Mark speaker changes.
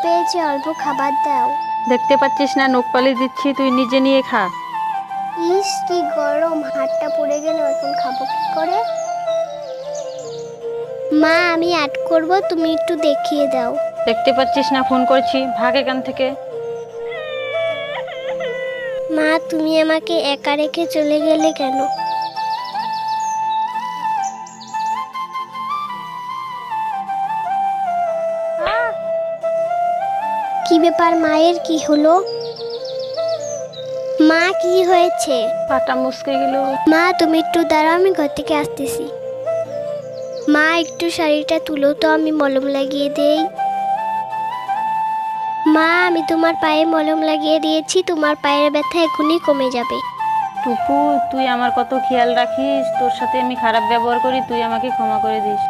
Speaker 1: পেয়েছে, অল্প খাবার দাও।
Speaker 2: দেখতে পাচ্ছিস না নখ পালিশ দিচ্ছি, তুই নিজে নিয়ে খা।
Speaker 1: ইস কি গরম, হাতটা পুড়ে গেল, এখন খাবো কি করে? মা আমি অ্যাড করব, তুমি একটু দেখিয়ে দাও।
Speaker 2: দেখতে পাচ্ছিস না ফোন করছি, ভাগ এখান থেকে।
Speaker 1: মা তুমি আমাকে একা রেখে চলে গেলে কেন? কি ব্যাপার, মায়ের কি হলো? মা কি হয়েছে?
Speaker 2: পাটা মুসকে গেল।
Speaker 1: মা তুমি একটু দাঁড়াও, আমি ঘর থেকে আসতেছি। মা একটু শাড়িটা তুলো তো, আমি মলম লাগিয়ে দেই। মা আমি তোমার পায়ে মলম লাগিয়ে দিয়েছি, তোমার পায়ের ব্যথা এখনই কমে যাবে।
Speaker 2: টুকু, তুই আমার কত খেয়াল রাখিস, তোর সাথে আমি খারাপ ব্যবহার করি, তুই আমাকে ক্ষমা করে দিস।